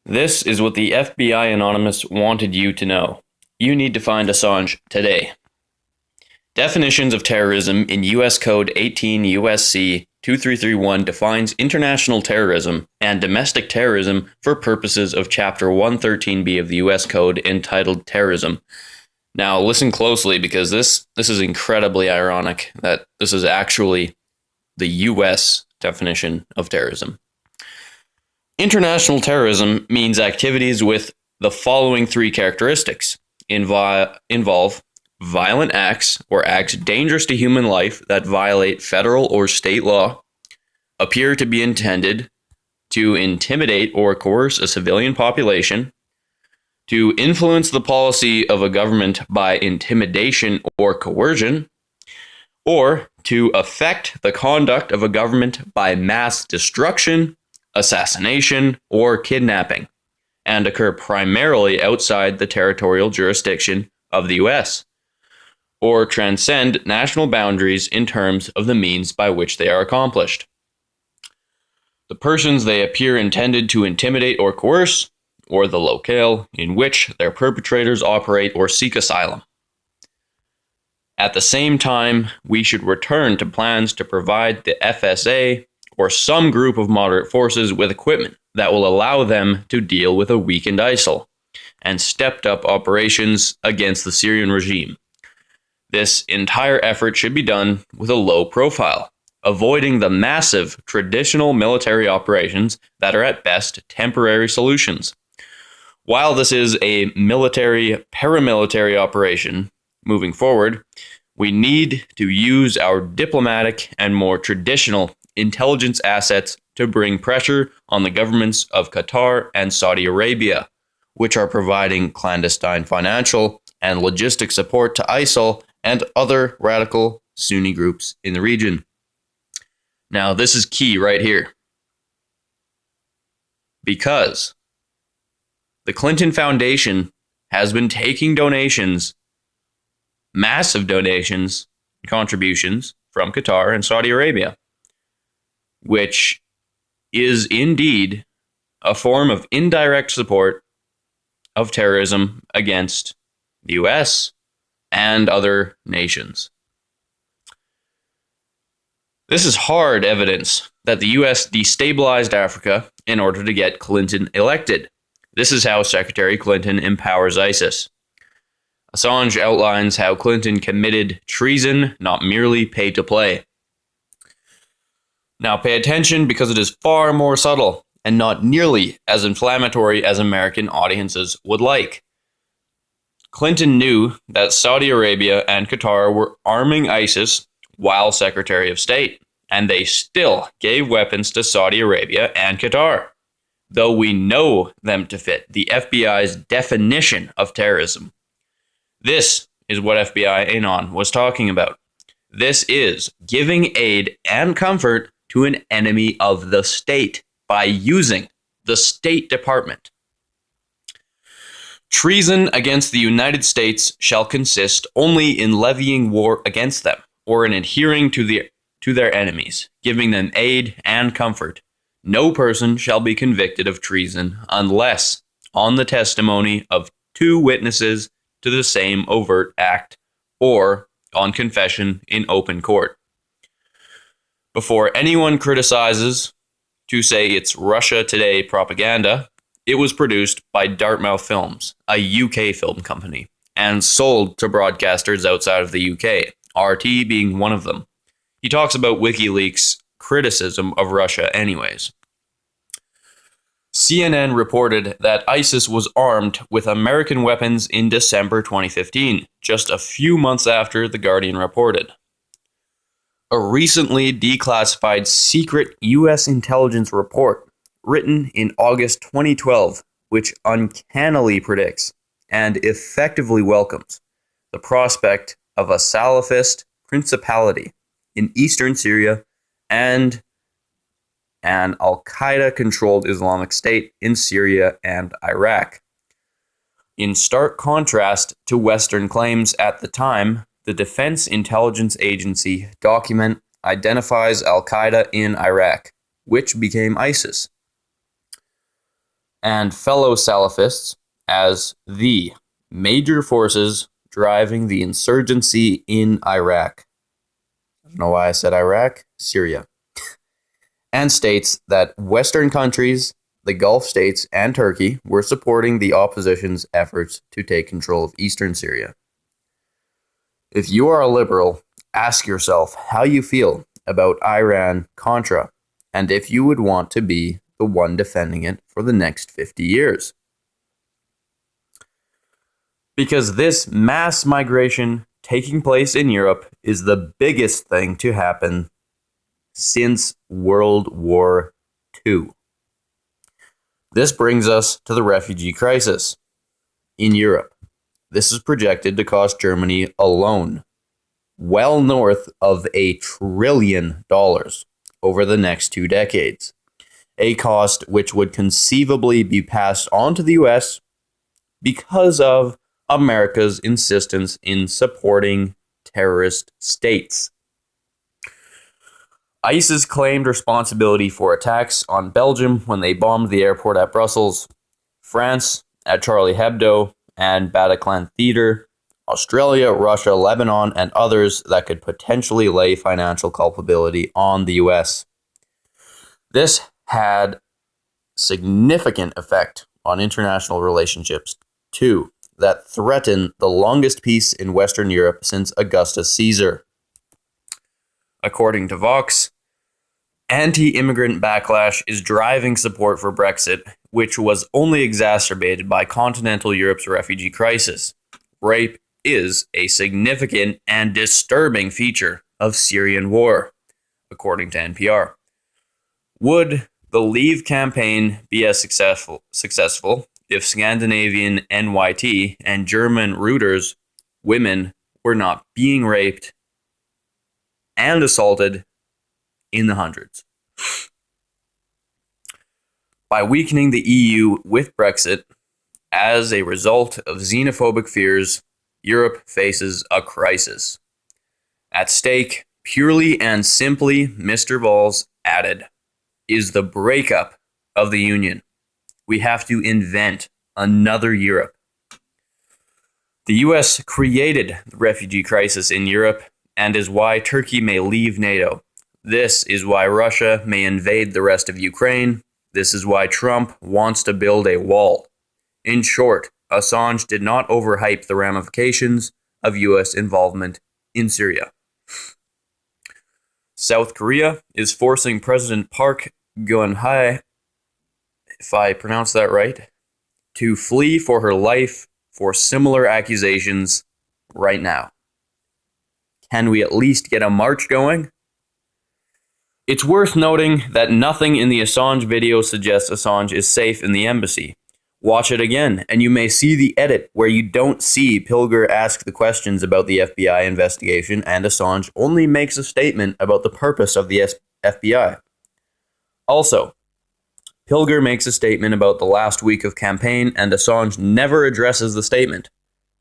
This is what the FBI Anonymous wanted you to know. You need to find Assange today. Definitions of terrorism in U.S. Code 18 U.S.C. 2331 defines international terrorism and domestic terrorism for purposes of Chapter 113B of the U.S. Code entitled Terrorism. Now, listen closely because this is incredibly ironic that this is actually the U.S. definition of terrorism. International terrorism means activities with the following three characteristics. Involve violent acts or acts dangerous to human life that violate federal or state law, appear to be intended to intimidate or coerce a civilian population, to influence the policy of a government by intimidation or coercion, or to affect the conduct of a government by mass destruction, assassination, or kidnapping, and occur primarily outside the territorial jurisdiction of the U.S., or transcend national boundaries in terms of the means by which they are accomplished. The persons they appear intended to intimidate or coerce, or the locale in which their perpetrators operate or seek asylum. At the same time, we should return to plans to provide the FSA or some group of moderate forces with equipment that will allow them to deal with a weakened ISIL and stepped up operations against the Syrian regime. This entire effort should be done with a low profile, avoiding the massive traditional military operations that are at best temporary solutions. While this is a paramilitary operation moving forward, we need to use our diplomatic and more traditional intelligence assets to bring pressure on the governments of Qatar and Saudi Arabia, which are providing clandestine financial and logistic support to ISIL and other radical Sunni groups in the region. Now, this is key right here, because the Clinton Foundation has been taking donations, massive donations, contributions from Qatar and Saudi Arabia, which is indeed a form of indirect support of terrorism against the U.S. and other nations. This is hard evidence that the U.S. destabilized Africa in order to get Clinton elected. This is how Secretary Clinton empowers ISIS. Assange outlines how Clinton committed treason, not merely pay to play. Now pay attention because it is far more subtle and not nearly as inflammatory as American audiences would like. Clinton knew that Saudi Arabia and Qatar were arming ISIS while Secretary of State, and they still gave weapons to Saudi Arabia and Qatar, though we know them to fit the FBI's definition of terrorism. This is what FBI Anon was talking about. This is giving aid and comfort to an enemy of the state by using the State Department. Treason against the United States shall consist only in levying war against them, or in adhering to their enemies, giving them aid and comfort. No person shall be convicted of treason unless on the testimony of two witnesses to the same overt act, or on confession in open court. Before anyone criticizes to say it's Russia Today propaganda, it was produced by Dartmouth Films, a UK film company, and sold to broadcasters outside of the UK, RT being one of them. He talks about WikiLeaks' criticism of Russia anyways. CNN reported that ISIS was armed with American weapons in December 2015, just a few months after The Guardian reported. A recently declassified secret U.S. intelligence report written in August 2012, which uncannily predicts and effectively welcomes the prospect of a Salafist principality in eastern Syria and an al-Qaeda-controlled Islamic State in Syria and Iraq. In stark contrast to Western claims at the time, the Defense Intelligence Agency document identifies al-Qaeda in Iraq, which became ISIS. and fellow Salafists as the major forces driving the insurgency in Iraq. I don't know why I said Iraq, Syria. And states that Western countries, the Gulf states, and Turkey were supporting the opposition's efforts to take control of eastern Syria. If you are a liberal, ask yourself how you feel about Iran-Contra, and if you would want to be the one defending it for the next 50 years. Because this mass migration taking place in Europe is the biggest thing to happen since World War II. This brings us to the refugee crisis in Europe. This is projected to cost Germany alone well north of $1 trillion over the next 2 decades, a cost which would conceivably be passed on to the US because of America's insistence in supporting terrorist states. ISIS claimed responsibility for attacks on Belgium when they bombed the airport at Brussels, France at Charlie Hebdo and Bataclan Theatre, Australia, Russia, Lebanon, and others that could potentially lay financial culpability on the US. This had significant effect on international relationships, too, that threatened the longest peace in Western Europe since Augustus Caesar. According to Vox, anti-immigrant backlash is driving support for Brexit, which was only exacerbated by continental Europe's refugee crisis. Rape is a significant and disturbing feature of Syrian war, according to NPR. Would the Leave campaign be as successful if Scandinavian NYT and German Reuters women were not being raped and assaulted in the hundreds? By weakening the EU with Brexit, as a result of xenophobic fears, Europe faces a crisis. At stake, purely and simply, Mr. Valls added, is the breakup of the Union. We have to invent another Europe. The US created the refugee crisis in Europe and is why Turkey may leave NATO. This is why Russia may invade the rest of Ukraine. This is why Trump wants to build a wall. In short, Assange did not overhype the ramifications of US involvement in Syria. South Korea is forcing President Park Geun-hye, if I pronounce that right, to flee for her life for similar accusations right now. Can we at least get a march going? It's worth noting that nothing in the Assange video suggests Assange is safe in the embassy. Watch it again, and you may see the edit where you don't see Pilger ask the questions about the FBI investigation, and Assange only makes a statement about the purpose of the FBI. Also, Pilger makes a statement about the last week of campaign, and Assange never addresses the statement.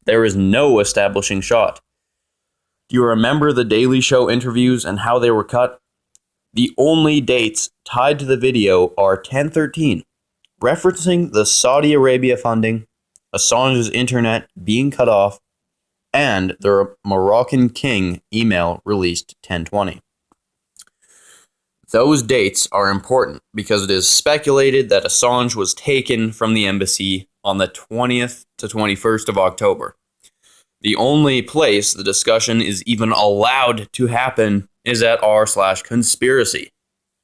There is no establishing shot. Do you remember the Daily Show interviews and how they were cut? The only dates tied to the video are 10/13, referencing the Saudi Arabia funding, Assange's internet being cut off, and the Moroccan king email released 10/20. Those dates are important because it is speculated that Assange was taken from the embassy on the 20th to 21st of October. The only place the discussion is even allowed to happen is at r/conspiracy.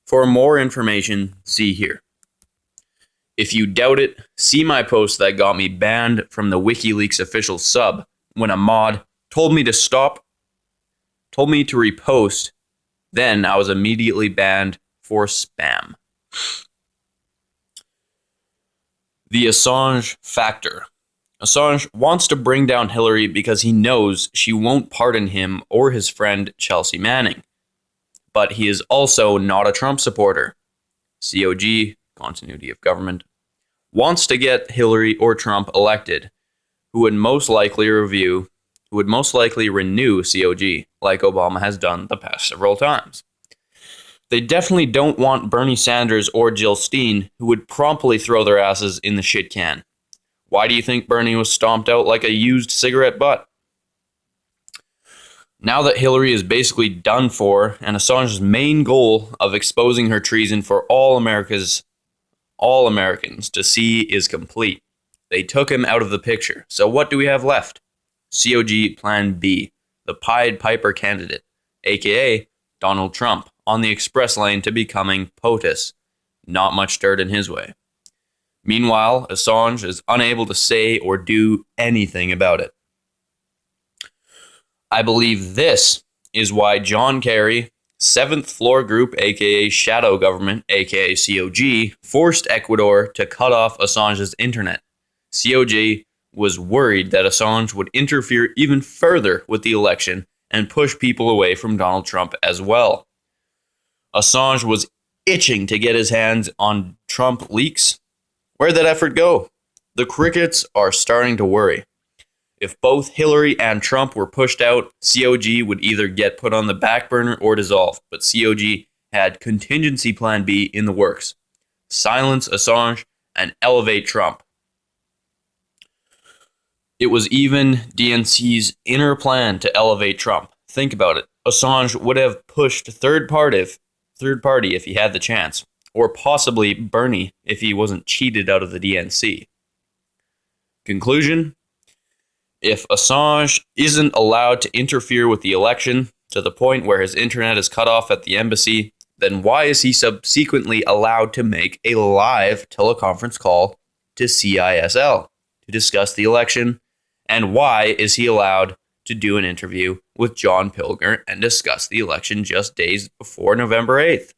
For more information, see here. If you doubt it, see my post that got me banned from the WikiLeaks official sub when a mod told me to repost. Then I was immediately banned for spam. The Assange factor. Assange wants to bring down Hillary because he knows she won't pardon him or his friend Chelsea Manning. But he is also not a Trump supporter. COG, continuity of government, wants to get Hillary or Trump elected, who would most likely renew COG, like Obama has done the past several times. They definitely don't want Bernie Sanders or Jill Stein, who would promptly throw their asses in the shit can. Why do you think Bernie was stomped out like a used cigarette butt? Now that Hillary is basically done for, and Assange's main goal of exposing her treason for all Americans to see is complete, they took him out of the picture. So what do we have left? COG Plan B, the Pied Piper candidate, aka Donald Trump, on the express lane to becoming POTUS. Not much dirt in his way. Meanwhile, Assange is unable to say or do anything about it. I believe this is why John Kerry, 7th Floor Group, aka Shadow Government, aka COG, forced Ecuador to cut off Assange's internet. COG was worried that Assange would interfere even further with the election and push people away from Donald Trump as well. Assange was itching to get his hands on Trump leaks. Where'd that effort go? The crickets are starting to worry. If both Hillary and Trump were pushed out, COG would either get put on the back burner or dissolved, but COG had contingency plan B in the works. Silence Assange and elevate Trump. It was even DNC's inner plan to elevate Trump. Think about it. Assange would have pushed third party if he had the chance, or possibly Bernie if he wasn't cheated out of the DNC. Conclusion? If Assange isn't allowed to interfere with the election to the point where his internet is cut off at the embassy, then why is he subsequently allowed to make a live teleconference call to CISL to discuss the election? And why is he allowed to do an interview with John Pilger and discuss the election just days before November 8th?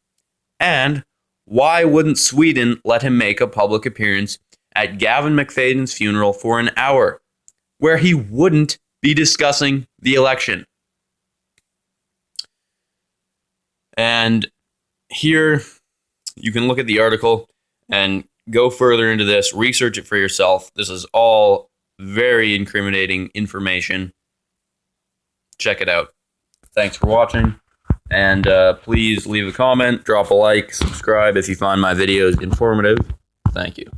And why wouldn't Sweden let him make a public appearance at Gavin McFadden's funeral for an hour, where he wouldn't be discussing the election? And here you can look at the article and go further into this, research it for yourself. This is all very incriminating information. Check it out. Thanks for watching. And please leave a comment, drop a like, subscribe if you find my videos informative. Thank you.